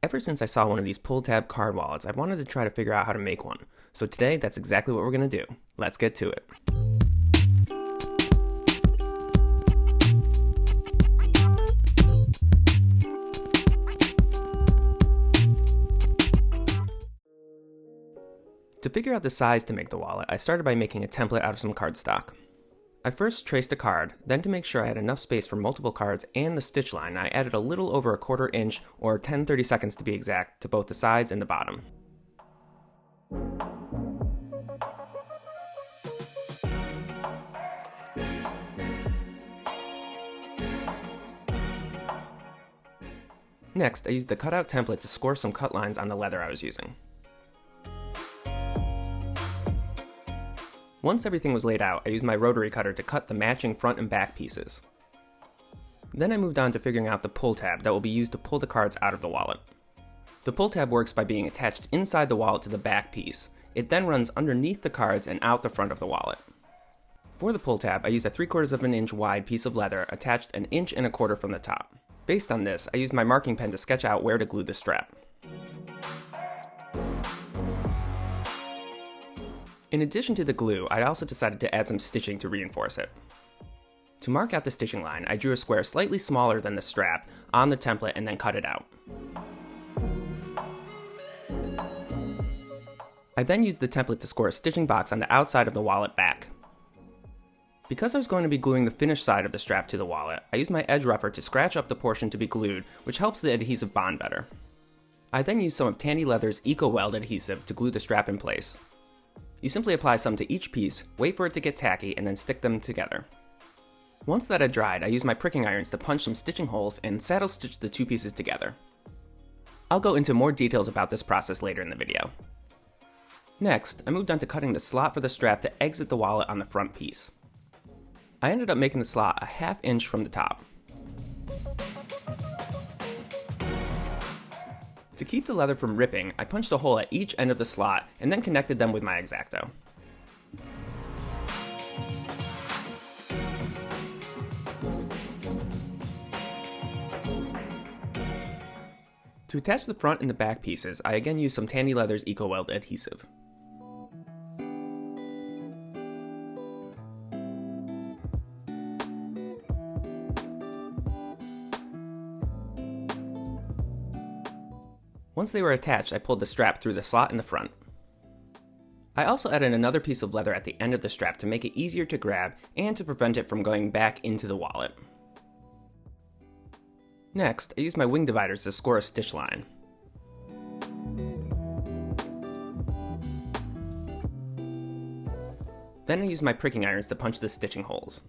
Ever since I saw one of these pull-tab card wallets, I wanted to try to figure out how to make one. So today, that's exactly what we're going to do. Let's get to it. To figure out the size to make the wallet, I started by making a template out of some cardstock. I first traced a card, then to make sure I had enough space for multiple cards and the stitch line, I added a little over a 1/4 inch, or 10-30 seconds to be exact, to both the sides and the bottom. Next, I used the cutout template to score some cut lines on the leather I was using. Once everything was laid out, I used my rotary cutter to cut the matching front and back pieces. Then I moved on to figuring out the pull tab that will be used to pull the cards out of the wallet. The pull tab works by being attached inside the wallet to the back piece. It then runs underneath the cards and out the front of the wallet. For the pull tab, I used a 3/4 of an inch wide piece of leather attached 1 1/4 inches from the top. Based on this, I used my marking pen to sketch out where to glue the strap. In addition to the glue, I also decided to add some stitching to reinforce it. To mark out the stitching line, I drew a square slightly smaller than the strap on the template and then cut it out. I then used the template to score a stitching box on the outside of the wallet back. Because I was going to be gluing the finished side of the strap to the wallet, I used my edge rougher to scratch up the portion to be glued, which helps the adhesive bond better. I then used some of Tandy Leather's Eco Weld adhesive to glue the strap in place. You simply apply some to each piece, wait for it to get tacky, and then stick them together. Once that had dried, I used my pricking irons to punch some stitching holes and saddle stitch the two pieces together. I'll go into more details about this process later in the video. Next, I moved on to cutting the slot for the strap to exit the wallet on the front piece. I ended up making the slot a 1/2 inch from the top. To keep the leather from ripping, I punched a hole at each end of the slot and then connected them with my X-Acto. To attach the front and the back pieces, I again used some Tandy Leather's Eco Weld adhesive. Once they were attached, I pulled the strap through the slot in the front. I also added another piece of leather at the end of the strap to make it easier to grab and to prevent it from going back into the wallet. Next, I used my wing dividers to score a stitch line. Then I used my pricking irons to punch the stitching holes.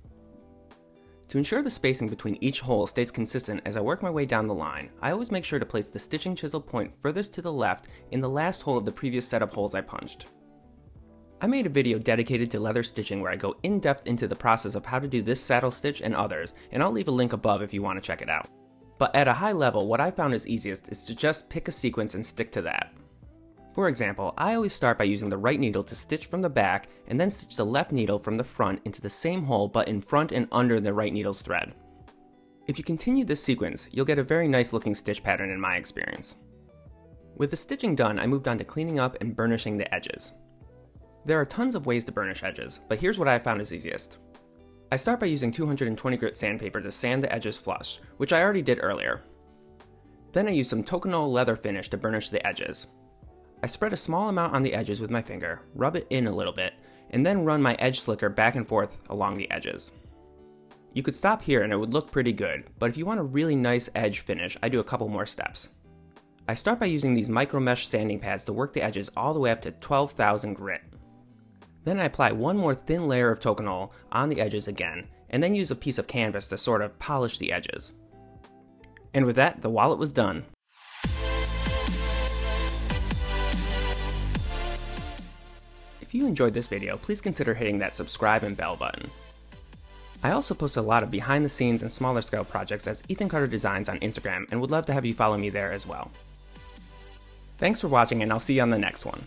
To ensure the spacing between each hole stays consistent as I work my way down the line, I always make sure to place the stitching chisel point furthest to the left in the last hole of the previous set of holes I punched. I made a video dedicated to leather stitching where I go in depth into the process of how to do this saddle stitch and others, and I'll leave a link above if you want to check it out. But at a high level, what I found is easiest is to just pick a sequence and stick to that. For example, I always start by using the right needle to stitch from the back and then stitch the left needle from the front into the same hole but in front and under the right needle's thread. If you continue this sequence, you'll get a very nice looking stitch pattern in my experience. With the stitching done, I moved on to cleaning up and burnishing the edges. There are tons of ways to burnish edges, but here's what I found is easiest. I start by using 220 grit sandpaper to sand the edges flush, which I already did earlier. Then I use some Tokonole leather finish to burnish the edges. I spread a small amount on the edges with my finger, rub it in a little bit, and then run my edge slicker back and forth along the edges. You could stop here and it would look pretty good, but if you want a really nice edge finish, I do a couple more steps. I start by using these micro mesh sanding pads to work the edges all the way up to 12,000 grit. Then I apply one more thin layer of Tokonole on the edges again, and then use a piece of canvas to sort of polish the edges. And with that, the wallet was done. If you enjoyed this video, please consider hitting that subscribe and bell button. I also post a lot of behind the scenes and smaller scale projects as Ethan Carter Designs on Instagram and would love to have you follow me there as well. Thanks for watching and I'll see you on the next one.